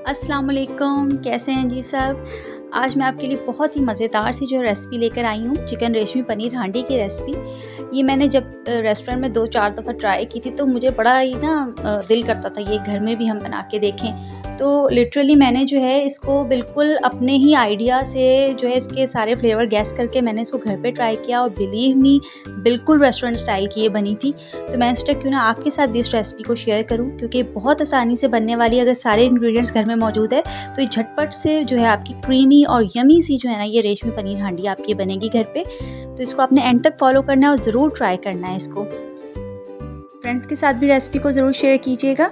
अस्सलाम वालेकुम, कैसे हैं जी सब। आज मैं आपके लिए बहुत ही मज़ेदार सी जो रेसिपी लेकर आई हूँ, चिकन रेशमी पनीर हांडी की रेसिपी। ये मैंने जब रेस्टोरेंट में 2-4 दफ़ा ट्राई की थी तो मुझे बड़ा ही दिल करता था ये घर में भी हम बना के देखें। तो लिटरली मैंने जो है इसको बिल्कुल अपने ही आइडिया से जो है इसके सारे फ्लेवर गैस करके मैंने इसको घर पे ट्राई किया और बिलीव मी बिल्कुल रेस्टोरेंट स्टाइल की ये बनी थी। तो मैंने सोचा क्यों ना आपके साथ भी इस रेसिपी को शेयर करूं, क्योंकि बहुत आसानी से बनने वाली अगर सारे इंग्रेडिएंट्स घर में मौजूद है तो ये झटपट से जो है आपकी क्रीमी और यमी सी जो है ना ये रेशमी पनीर हांडी आपकी बनेगी घर पे। तो इसको आपने एंड तक फॉलो करना है और ज़रूर ट्राई करना है इसको। फ्रेंड्स के साथ भी रेसिपी को ज़रूर शेयर कीजिएगा।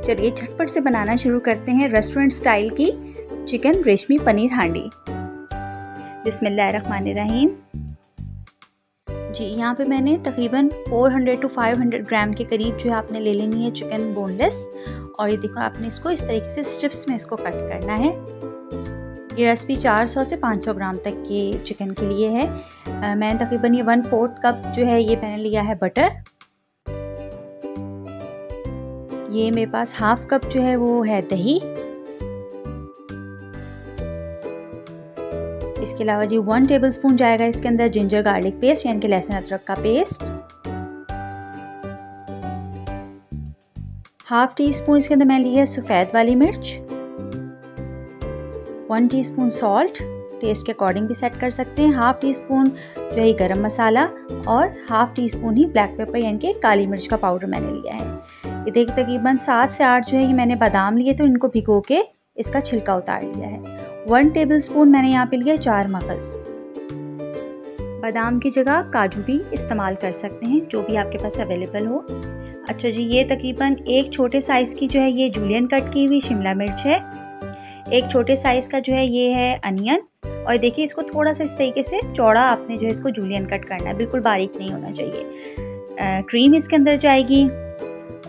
चलिए झटपट से बनाना शुरू करते हैं रेस्टोरेंट स्टाइल की चिकन रेशमी पनीर हांडी। बिस्मिल्लाहिर्रहमानिर्रहीम। जी, यहाँ पे मैंने तकरीबन 400 to 500 ग्राम के करीब जो है आपने ले लेनी है चिकन बोनलेस। और ये देखो आपने इसको इस तरीके से स्ट्रिप्स में इसको कट करना है। ये रेसिपी 400 से 500 ग्राम तक के चिकन के लिए है। मैंने तकरीबन ये 1/4 कप जो है ये मैंने लिया है बटर। ये मेरे पास हाफ कप जो है वो है दही। इसके अलावा जी 1 टेबलस्पून जाएगा इसके अंदर जिंजर गार्लिक पेस्ट यानी कि लहसुन अदरक का पेस्ट। हाफ टी स्पून इसके अंदर मैंने ली है सफ़ेद वाली मिर्च। 1 टीस्पून सॉल्ट, टेस्ट के अकॉर्डिंग भी सेट कर सकते हैं। हाफ टी स्पून जो है गरम मसाला और हाफ टी स्पून ही ब्लैक पेपर यानी कि काली मिर्च का पाउडर मैंने लिया है। ये देखिए तकरीबन 7 से 8 जो है ये मैंने बादाम लिए तो इनको भिगो के इसका छिलका उतार लिया है। 1 टेबलस्पून मैंने यहाँ पे लिया 4 मगज़। बादाम की जगह काजू भी इस्तेमाल कर सकते हैं, जो भी आपके पास अवेलेबल हो। अच्छा जी, ये तकरीबन एक छोटे साइज़ की जो है ये जूलियन कट की हुई शिमला मिर्च है। एक छोटे साइज़ का जो है ये है अनियन। और देखिए इसको थोड़ा सा इस तरीके से चौड़ा आपने जो है इसको जूलियन कट करना है, बिल्कुल बारीक नहीं होना चाहिए। क्रीम इसके अंदर जाएगी।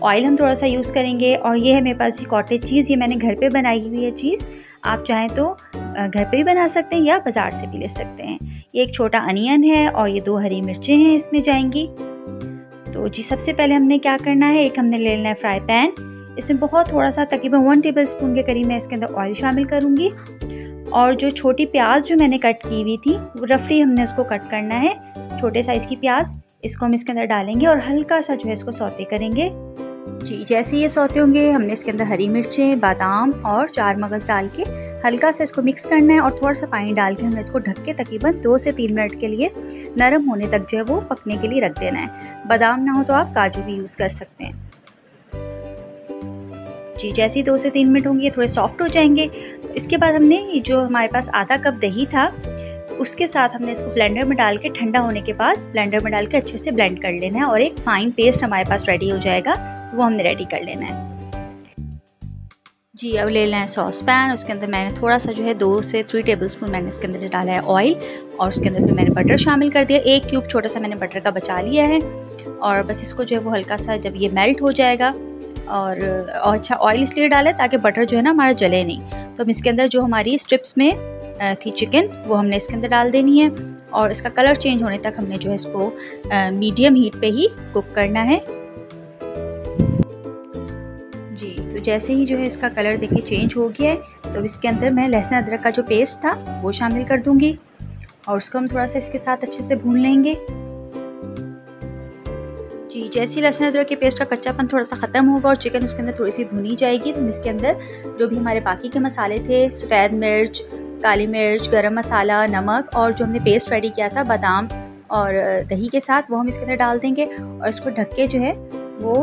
ऑयल हम थोड़ा सा यूज़ करेंगे। और ये है मेरे पास ये कॉटेज चीज़, ये मैंने घर पे बनाई हुई है चीज़। आप चाहें तो घर पे भी बना सकते हैं या बाज़ार से भी ले सकते हैं। ये एक छोटा अनियन है और ये 2 हरी मिर्चें हैं इसमें जाएंगी। तो जी सबसे पहले हमने क्या करना है, एक हमने ले लेना है फ्राई पैन। इसमें बहुत थोड़ा सा तकरीबन 1 टेबलस्पून के करीब मैं इसके अंदर ऑयल शामिल करूँगी। और जो छोटी प्याज जो मैंने कट की हुई थी वो रफली हमने उसको कट करना है, छोटे साइज़ की प्याज। इसको हम इसके अंदर डालेंगे और हल्का सा जो है इसको सौते करेंगे। जी जैसे ये सौते होंगे हमने इसके अंदर हरी मिर्चें, बादाम और 4 मगज़ डाल के हल्का सा इसको मिक्स करना है और थोड़ा सा पानी डाल के हमने इसको ढक के तकरीबन 2 से 3 मिनट के लिए नरम होने तक जो है वो पकने के लिए रख देना है। बादाम ना हो तो आप काजू भी यूज़ कर सकते हैं। जी जैसे ही 2 से 3 मिनट होंगे ये थोड़े सॉफ्ट हो जाएंगे। इसके बाद हमने जो हमारे पास आधा कप दही था उसके साथ हमने इसको ब्लेंडर में डाल के ठंडा होने के बाद ब्लेंडर में डाल के अच्छे से ब्लेंड कर लेना है और एक फाइन पेस्ट हमारे पास रेडी हो जाएगा, वो हमने रेडी कर लेना है। जी अब ले लेना है सॉस पैन। उसके अंदर मैंने थोड़ा सा जो है 2 से 3 टेबलस्पून मैंने इसके अंदर डाला है ऑयल और उसके अंदर फिर मैंने बटर शामिल कर दिया। 1 क्यूब छोटा सा मैंने बटर का बचा लिया है और बस इसको जो है वो हल्का सा जब ये मेल्ट हो जाएगा और अच्छा ऑयल इसलिए डाला है ताकि बटर जो है ना हमारा जले नहीं। तो हम इसके अंदर जो हमारी स्ट्रिप्स में थी चिकन वो हमने इसके अंदर डाल देनी है और इसका कलर चेंज होने तक हमने जो है इसको मीडियम हीट पे ही कुक करना है। जी तो जैसे ही जो है इसका कलर देखिए चेंज हो गया है तो इसके अंदर मैं लहसुन अदरक का जो पेस्ट था वो शामिल कर दूंगी और उसको हम थोड़ा सा इसके साथ अच्छे से भून लेंगे। जी जैसे ही लहसुन अदरक के पेस्ट का कच्चापन थोड़ा सा ख़त्म होगा और चिकन उसके अंदर थोड़ी सी भुनी जाएगी तो इसके अंदर जो भी हमारे बाकी के मसाले थे, सफ़ेद मिर्च, काली मिर्च, गरम मसाला, नमक और जो हमने पेस्ट रेडी किया था बादाम और दही के साथ वो हम इसके अंदर डाल देंगे और इसको ढक के जो है वो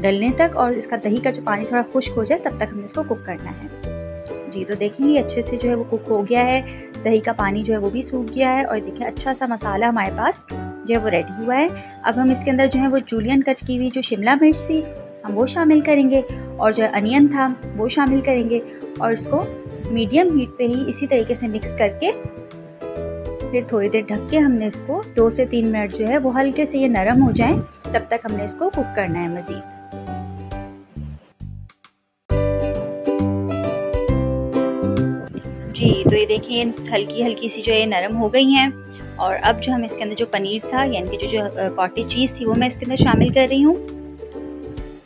गलने तक और इसका दही का जो पानी थोड़ा खुश्क हो जाए तब तक हमने इसको कुक करना है। जी तो देखेंगे अच्छे से जो है वो कुक हो गया है, दही का पानी जो है वो भी सूख गया है और देखिए अच्छा सा मसाला हमारे पास जो है वो रेडी हुआ है। अब हम इसके अंदर जो है वो जूलियन कट की हुई जो शिमला मिर्च थी हम वो शामिल करेंगे और जो अनियन था वो शामिल करेंगे और इसको मीडियम हीट पे ही इसी तरीके से मिक्स करके फिर थोड़ी देर ढक के हमने इसको 2 से 3 मिनट जो है वो हल्के से ये नरम हो जाएं तब तक हमने इसको कुक करना है मज़ीद। जी तो ये देखिए हल्की हल्की सी जो है नरम हो गई हैं और अब जो हम इसके अंदर जो पनीर था यानी कि जो कॉटेज चीज़ थी वो मैं इसके अंदर शामिल कर रही हूँ।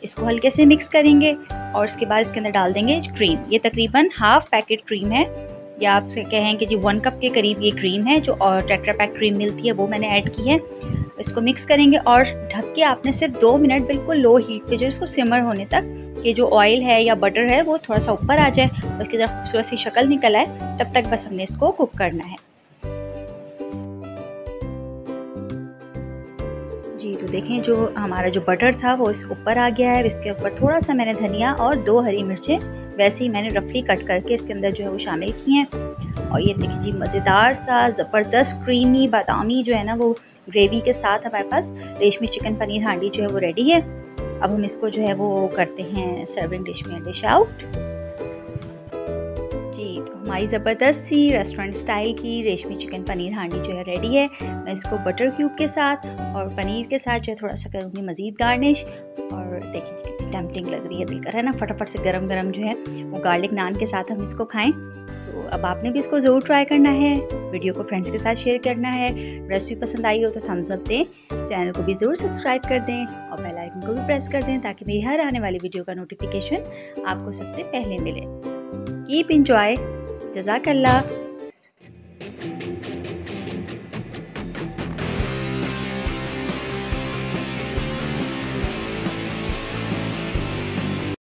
इसको हल्के से मिक्स करेंगे और उसके बाद इसके अंदर डाल देंगे क्रीम। ये तकरीबन हाफ पैकेट क्रीम है, या आप कहें कि जी 1 कप के करीब ये क्रीम है जो और टेट्रा पैक क्रीम मिलती है वो मैंने ऐड की है। इसको मिक्स करेंगे और ढक के आपने सिर्फ 2 मिनट बिल्कुल लो हीट पे जो इसको सिमर होने तक, कि जो ऑयल है या बटर है वो थोड़ा सा ऊपर आ जाए, उसकी तरफ खूबसूरत सी शक्ल निकल आए, तब तक बस हमने इसको कुक करना है। जी तो देखें जो हमारा जो बटर था वो इस ऊपर आ गया है। इसके ऊपर थोड़ा सा मैंने धनिया और 2 हरी मिर्चें वैसे ही मैंने रफली कट करके इसके अंदर जो है वो शामिल की हैं। और ये देखिए जी मज़ेदार सा ज़बरदस्त क्रीमी बादामी जो है ना वो ग्रेवी के साथ हमारे पास रेशमी चिकन पनीर हांडी जो है वो रेडी है। अब हम इसको जो है वो करते हैं सर्विंग डिश में डिश आउट। जी तो हमारी ज़बरदस्त सी रेस्टोरेंट स्टाइल की रेशमी चिकन पनीर हांडी जो है रेडी है। मैं इसको बटर क्यूब के साथ और पनीर के साथ जो है थोड़ा सा करूँगी मज़ीद गार्निश। और देखिए कितनी टेम्पटिंग लग रही है, दिल कर रहा है ना फटाफट से गरम गरम जो है वो गार्लिक नान के साथ हम इसको खाएं। तो अब आपने भी इसको ज़रूर ट्राई करना है, वीडियो को फ्रेंड्स के साथ शेयर करना है। रेसिपी पसंद आई हो तो थम्स अप दें, चैनल को भी ज़रूर सब्सक्राइब कर दें और बेल आइकन को भी प्रेस कर दें ताकि मेरी हर आने वाली वीडियो का नोटिफिकेशन आपको सबसे पहले मिले। कीप इंजॉय, जज़ाकल्लाह।